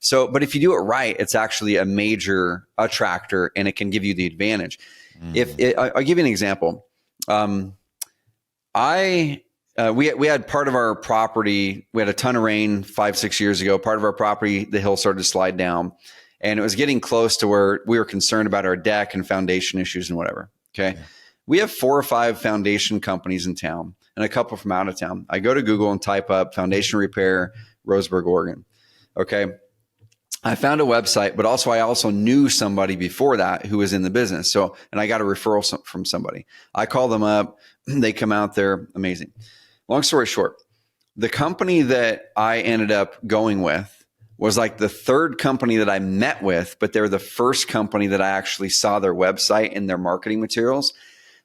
So, but if you do it right, it's actually a major attractor and it can give you the advantage. I'll give you an example. We had part of our property, we had a ton of rain 5-6 years ago. Part of our property, the hill started to slide down. And it was getting close to where we were concerned about our deck and foundation issues and whatever. Okay. Yeah. We have 4 or 5 foundation companies in town and a couple from out of town. I go to Google and type up foundation repair, Roseburg, Oregon. Okay. I found a website, but I also knew somebody before that who was in the business. So, and I got a referral from somebody. I call them up. They come out there. Amazing. Long story short, the company that I ended up going with was like the 3rd company that I met with, but they're the first company that I actually saw their website and their marketing materials.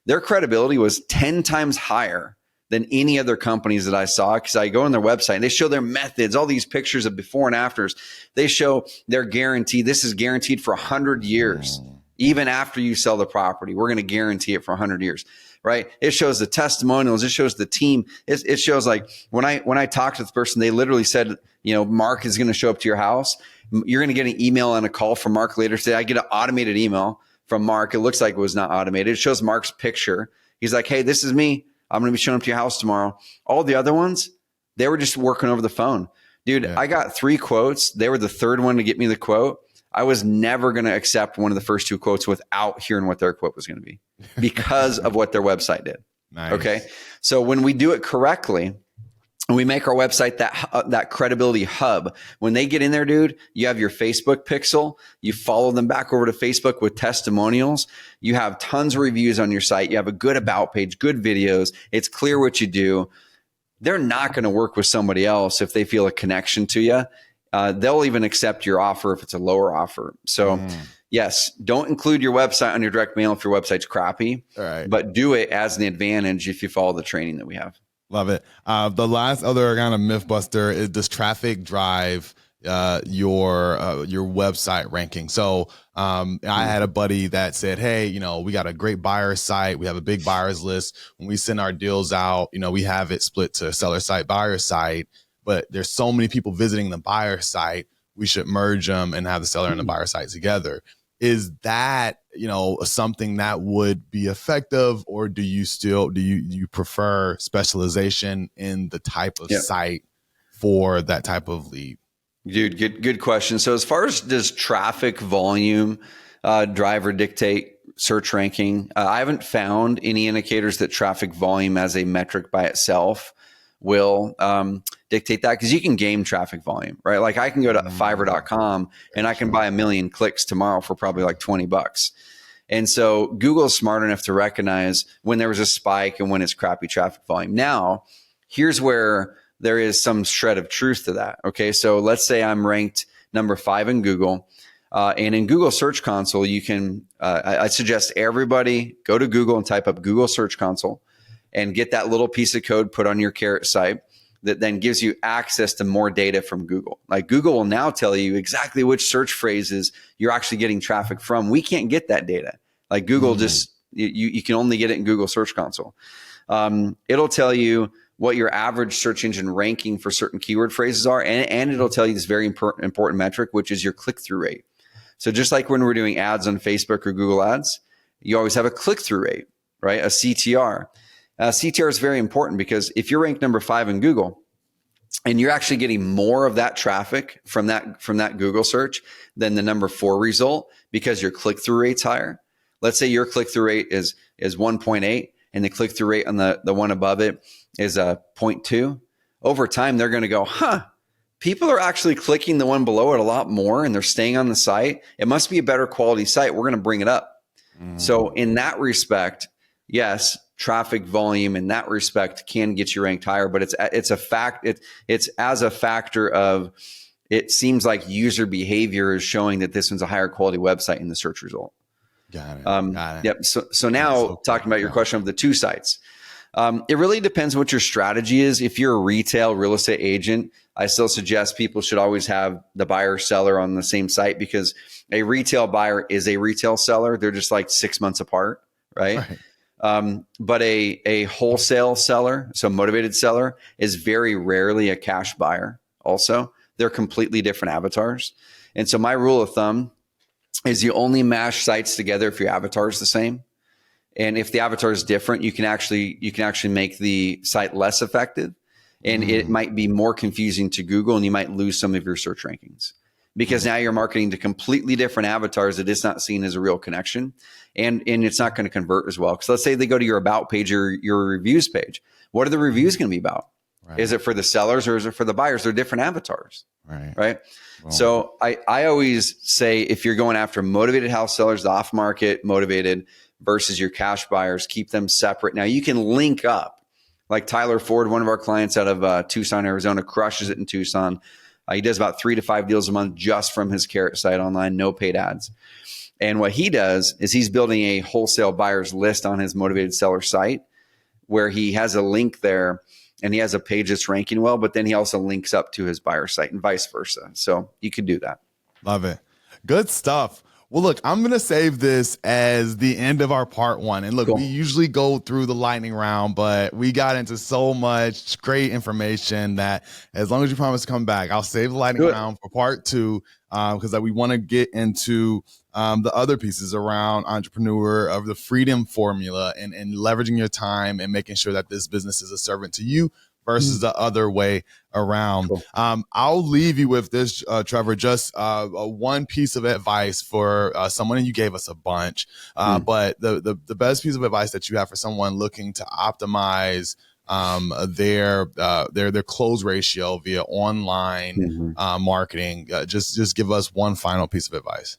Their credibility was 10 times higher than any other companies that I saw, because I go on their website and they show their methods, all these pictures of before and afters. They show their guarantee. This is guaranteed for 100 years. Even after you sell the property, we're going to guarantee it for 100 years. Right? It shows the testimonials. It shows the team. It shows, like, when I talked to the person, they literally said, Mark is going to show up to your house. You're going to get an email and a call from Mark later today. I get an automated email from Mark. It looks like it was not automated. It shows Mark's picture. He's like, hey, this is me. I'm going to be showing up to your house tomorrow. All the other ones, they were just working over the phone. Dude, I got 3 quotes. They were the 3rd one to get me the quote. I was never going to accept one of the first 2 quotes without hearing what their quote was going to be, because of what their website did. Nice. Okay. So when we do it correctly, and we make our website that credibility hub, when they get in there, dude, you have your Facebook pixel, you follow them back over to Facebook with testimonials. You have tons of reviews on your site. You have a good about page, good videos. It's clear what you do. They're not going to work with somebody else if they feel a connection to you. They'll even accept your offer if it's a lower offer. So yes, don't include your website on your direct mail if your website's crappy, but do it as an advantage if you follow the training that we have. Love it. The last other kind of myth buster is, does traffic drive your website ranking? So I had a buddy that said, hey, we got a great buyer site. We have a big buyers list. When we send our deals out, we have it split to seller site, buyer site, but there's so many people visiting the buyer site, we should merge them and have the seller and the buyer site together. Is that, something that would be effective, or do you prefer specialization in the type of site for that type of lead? Dude, good question. So as far as does traffic volume drive or dictate search ranking, I haven't found any indicators that traffic volume as a metric by itself will dictate that, because you can game traffic volume, right? Like I can go to Fiverr.com and I can buy 1 million clicks tomorrow for probably like $20. And so Google's smart enough to recognize when there was a spike and when it's crappy traffic volume. Now, here's where there is some shred of truth to that. Okay, so let's say I'm ranked number 5 in Google. And in Google Search Console, you can, I suggest everybody go to Google and type up Google Search Console and get that little piece of code put on your Carrot site that then gives you access to more data from Google. Like Google will now tell you exactly which search phrases you're actually getting traffic from. We can't get that data. Like Google just, you can only get it in Google Search Console. It'll tell you what your average search engine ranking for certain keyword phrases are. And it'll tell you this very important metric, which is your click-through rate. So just like when we're doing ads on Facebook or Google Ads, you always have a click-through rate, right? A CTR. CTR is very important because if you're ranked number 5 in Google and you're actually getting more of that traffic from that Google search than the number 4 result because your click-through rate's higher. Let's say your click-through rate is 1.8 and the click-through rate on the one above it is a 0.2, over time, they're going to go, people are actually clicking the one below it a lot more and they're staying on the site. It must be a better quality site. We're going to bring it up. So in that respect, yes, traffic volume in that respect can get you ranked higher, but it's a fact. It's as a factor of, it seems like user behavior is showing that this one's a higher quality website in the search result. Got it. Yep. So now talking about your question of the two sites, it really depends what your strategy is. If you're a retail real estate agent, I still suggest people should always have the buyer seller on the same site, because a retail buyer is a retail seller. They're just like 6 months apart, right? But a wholesale seller, so motivated seller, is very rarely a cash buyer also. They're completely different avatars. And so my rule of thumb is you only mash sites together if your avatar is the same. And if the avatar is different, you can actually make the site less effective, and it might be more confusing to Google, and you might lose some of your search rankings, because now you're marketing to completely different avatars that is not seen as a real connection, and it's not going to convert as well. Because let's say they go to your about page or your reviews page. What are the reviews going to be about? Right. Is it for the sellers or is it for the buyers? They're different avatars. Right. Well, so I always say, if you're going after motivated house sellers, the off market motivated versus your cash buyers, keep them separate. Now you can link up, like Tyler Ford, one of our clients out of Tucson, Arizona, crushes it in Tucson. He does about 3 to 5 deals a month just from his Carrot site online, no paid ads. And what he does is he's building a wholesale buyers list on his motivated seller site, where he has a link there and he has a page that's ranking well, but then he also links up to his buyer site and vice versa. So you could do that. Love it. Good stuff. Well, look, I'm going to save this as the end of our part one. And look, we usually go through the lightning round, but we got into so much great information that as long as you promise to come back, I'll save the lightning round for part two, because we want to get into the other pieces around entrepreneur of the freedom formula and leveraging your time and making sure that this business is a servant to you versus the other way around. I'll leave you with this, Trevor, just one piece of advice for someone, and you gave us a bunch, but the best piece of advice that you have for someone looking to optimize their close ratio via online marketing. Just give us one final piece of advice.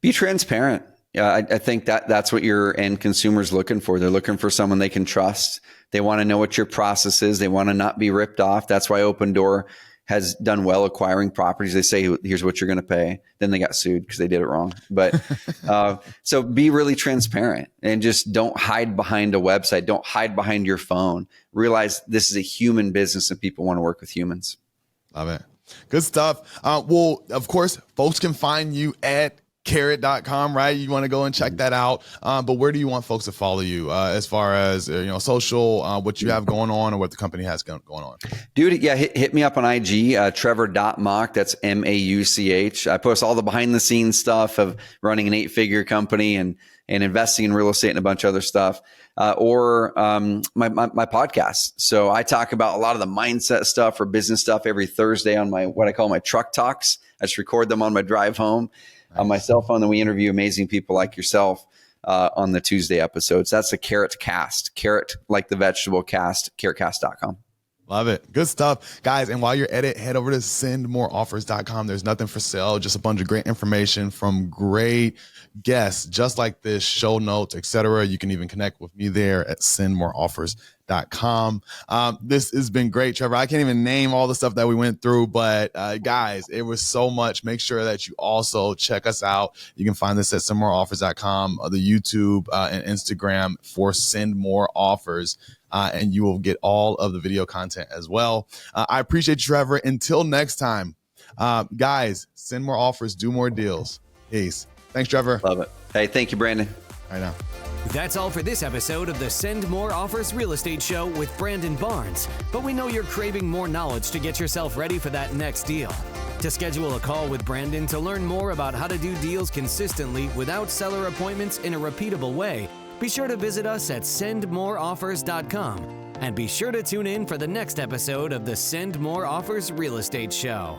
Be transparent. I think that's what your end consumer is looking for. They're looking for someone they can trust. They want to know what your process is. They want to not be ripped off. That's why Open Door has done well acquiring properties. They say, here's what you're going to pay. Then they got sued because they did it wrong. But so be really transparent and just don't hide behind a website. Don't hide behind your phone. Realize this is a human business and people want to work with humans. Love it. Good stuff. Well, of course, folks can find you at carrot.com, right? You want to go and check that out. But where do you want folks to follow you as far as, social, what you have going on or what the company has going on? Dude, yeah, hit me up on IG, Trevor.Mauch. That's Mauch. I post all the behind the scenes stuff of running an 8-figure company and investing in real estate and a bunch of other stuff, or my podcast. So I talk about a lot of the mindset stuff or business stuff every Thursday on what I call my truck talks. I just record them on my drive home. On my cell phone, then we interview amazing people like yourself on the Tuesday episodes. That's the Carrot Cast. Carrot like the vegetable cast, carrotcast.com. Love it. Good stuff, guys. And while you're at it, head over to sendmoreoffers.com. There's nothing for sale, just a bunch of great information from great guests just like this, show notes, etc. You can even connect with me there at sendmoreoffers.com. This has been great, Trevor. I can't even name all the stuff that we went through, but guys, it was so much. Make sure that you also check us out. You can find this at sendmoreoffers.com, the YouTube and Instagram for Send More Offers. And you will get all of the video content as well. I appreciate you, Trevor. Until next time, guys, send more offers, do more deals. Peace. Thanks, Trevor. Love it. Hey, thank you, Brandon. Right now. That's all for this episode of the Send More Offers Real Estate Show with Brandon Barnes. But we know you're craving more knowledge to get yourself ready for that next deal. To schedule a call with Brandon to learn more about how to do deals consistently without seller appointments in a repeatable way, be sure to visit us at sendmoreoffers.com and be sure to tune in for the next episode of the Send More Offers Real Estate Show.